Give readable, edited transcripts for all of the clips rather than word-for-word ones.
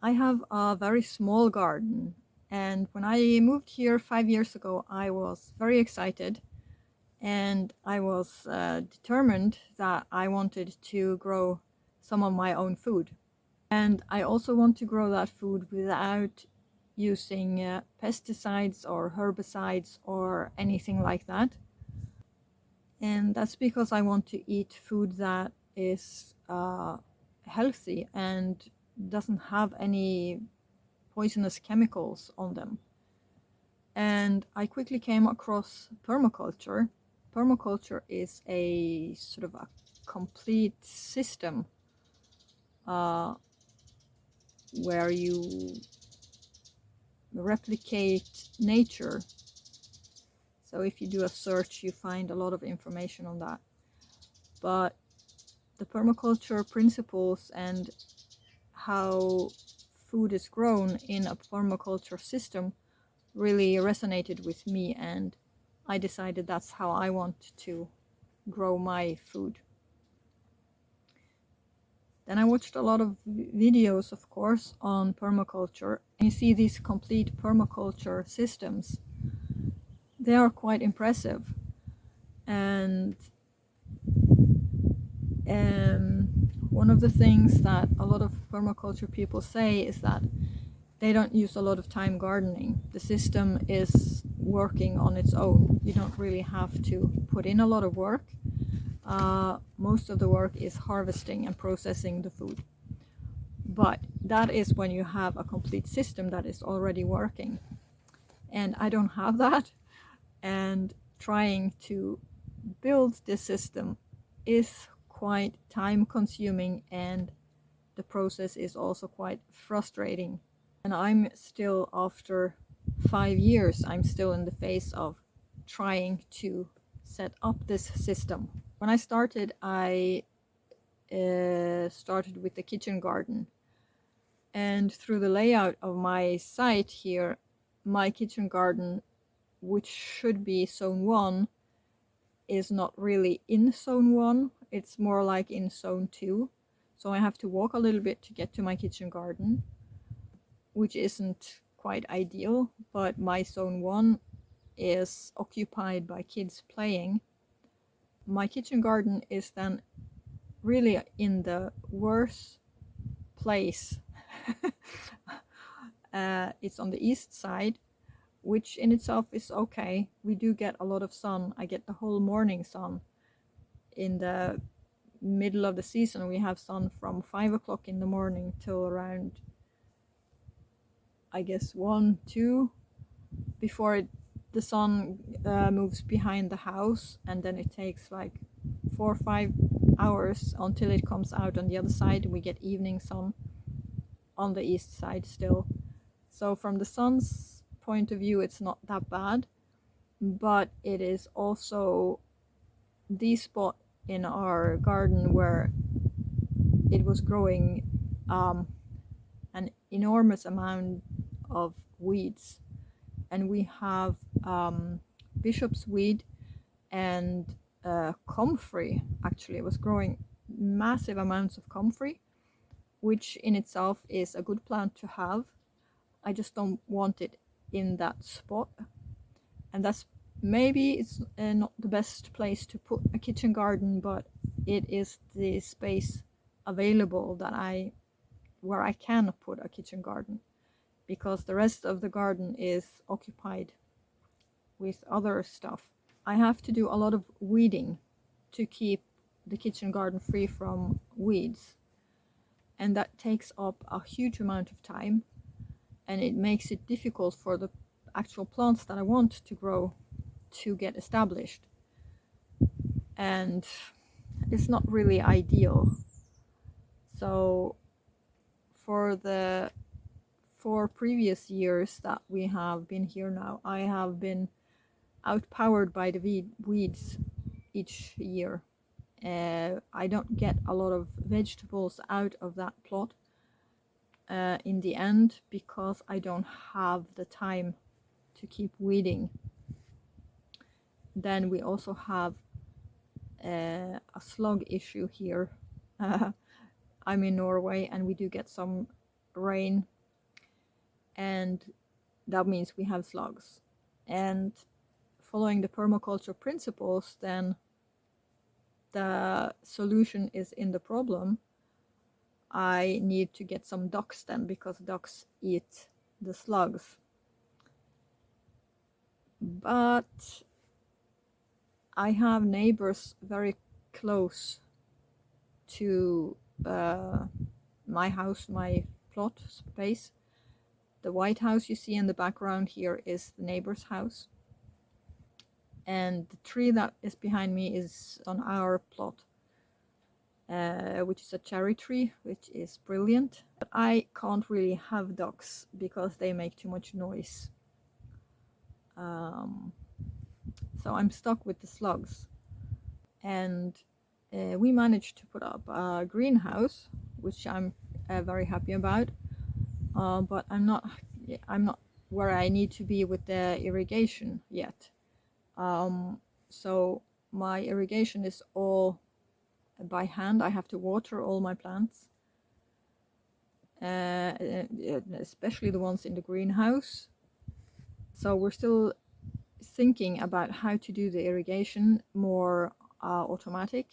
I have a very small garden, and when I moved here 5 years ago, I was very excited and I was determined that I wanted to grow some of my own food. And I also want to grow that food without using pesticides or herbicides or anything like that. And that's because I want to eat food that is healthy and doesn't have any poisonous chemicals on them. And I quickly came across permaculture. Permaculture is a sort of a complete system uh, where you replicate nature. So if you do a search, you find a lot of information on that. But the permaculture principles and how food is grown in a permaculture system really resonated with me, and I decided that's how I want to grow my food. Then I watched a lot of videos, of course, on permaculture. And you see these complete permaculture systems. They are quite impressive. And one of the things that a lot of permaculture people say is that they don't use a lot of time gardening. The system is working on its own. You don't really have to put in a lot of work. Most of the work is harvesting and processing the food. But that is when you have a complete system that is already working. And I don't have that. And trying to build this system is quite time consuming, and the process is also quite frustrating. And I'm still, after 5 years, I'm still in the phase of trying to set up this system. When I started, I started with the kitchen garden. And through the layout of my site here, my kitchen garden, which should be zone 1, is not really in zone 1. It's more like in zone 2. So I have to walk a little bit to get to my kitchen garden, which isn't quite ideal, but my zone 1 is occupied by kids playing. My kitchen garden is then really in the worst place. It's on the east side, which in itself is okay. We do get a lot of sun. I get the whole morning sun. In the middle of the season, we have sun from 5 o'clock in the morning till around, I guess, 1, 2, before the sun moves behind the house, and then it takes like 4 or 5 hours until it comes out on the other side. We get evening sun on the east side still. So from the sun's point of view, it's not that bad, but it is also the spot in our garden where it was growing an enormous amount of weeds. And we have bishop's weed and comfrey. Actually, it was growing massive amounts of comfrey, which in itself is a good plant to have. I just don't want it in that spot. And that's maybe it's not the best place to put a kitchen garden, but it is the space available that where I can put a kitchen garden, because the rest of the garden is occupied with other stuff. I have to do a lot of weeding to keep the kitchen garden free from weeds, and that takes up a huge amount of time, and it makes it difficult for the actual plants that I want to grow to get established, and it's not really ideal. So for the 4 previous years that we have been here now, I have been outpowered by the weeds each year. I don't get a lot of vegetables out of that plot in the end, because I don't have the time to keep weeding. Then we also have a slug issue here. I'm in Norway, and we do get some rain and that means we have slugs. And following the permaculture principles, then the solution is in the problem. I need to get some ducks then, because ducks eat the slugs. But I have neighbors very close to my house, my plot space. The white house you see in the background here is the neighbor's house. And the tree that is behind me is on our plot, which is a cherry tree, which is brilliant. But I can't really have ducks because they make too much noise. So I'm stuck with the slugs. And we managed to put up a greenhouse, which I'm very happy about. But I'm not where I need to be with the irrigation yet. So my irrigation is all by hand. I have to water all my plants, especially the ones in the greenhouse. So we're still thinking about how to do the irrigation more automatic.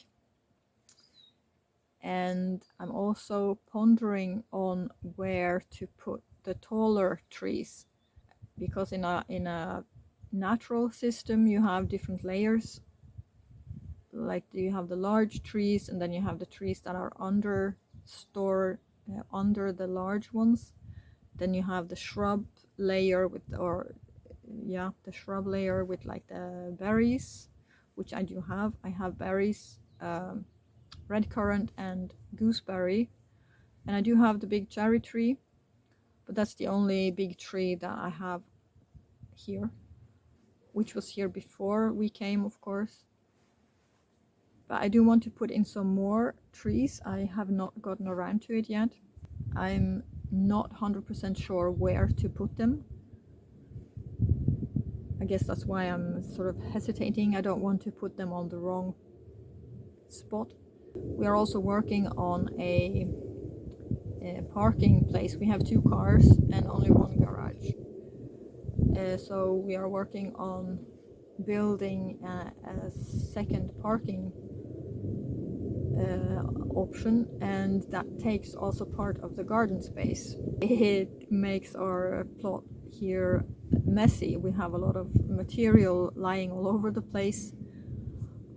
And I'm also pondering on where to put the taller trees, because in a natural system you have different layers. Like you have the large trees, and then you have the trees that are under the large ones. Then you have the shrub layer with the shrub layer with like the berries, which I do have. I have berries, red currant and gooseberry, and I do have the big cherry tree, but that's the only big tree that I have here, which was here before we came, of course. But I do want to put in some more trees. I have not gotten around to it yet. I'm not 100% sure where to put them. I guess that's why I'm sort of hesitating. I don't want to put them on the wrong spot. We are also working on a parking place. We have 2 cars and only 1 garage. So we are working on building a second parking option, and that takes also part of the garden space. It makes our plot here messy. We have a lot of material lying all over the place,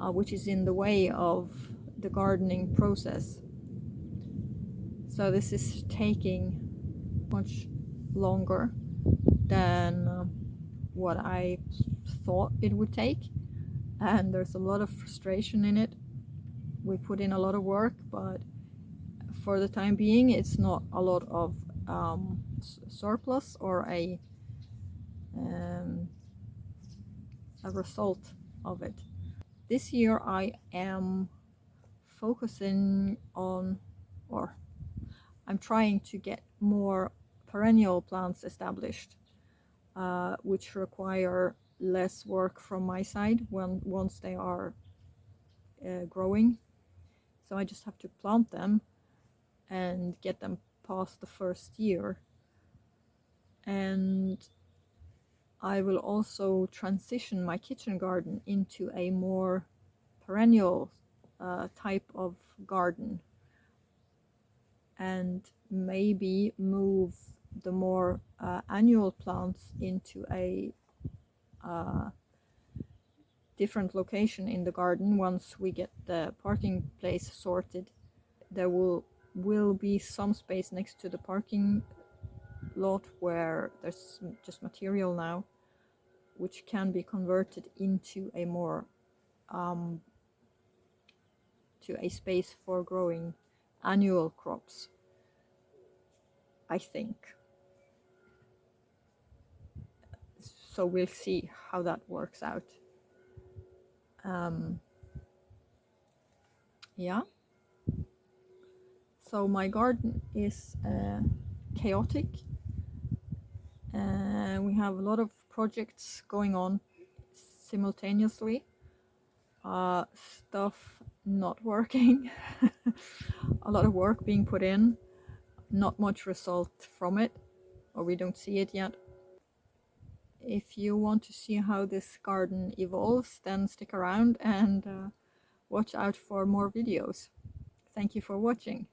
which is in the way of the gardening process. So this is taking much longer than what I thought it would take, and there's a lot of frustration in it. We put in a lot of work, but for the time being it's not a lot of surplus or a result of it. This year I am focusing on, or I'm trying to get more perennial plants established, which require less work from my side once they are growing. So I just have to plant them and get them past the first year. And I will also transition my kitchen garden into a more perennial type of garden, and maybe move the more annual plants into a different location in the garden. Once we get the parking place sorted, there will be some space next to the parking lot where there's just material now, which can be converted into a more to a space for growing annual crops, I think. So we'll see how that works out. Yeah. So my garden is chaotic. We have a lot of projects going on simultaneously. Stuff not working. A lot of work being put in, not much result from it. or we don't see it yet. If you want to see how this garden evolves, then stick around and watch out for more videos. Thank you for watching.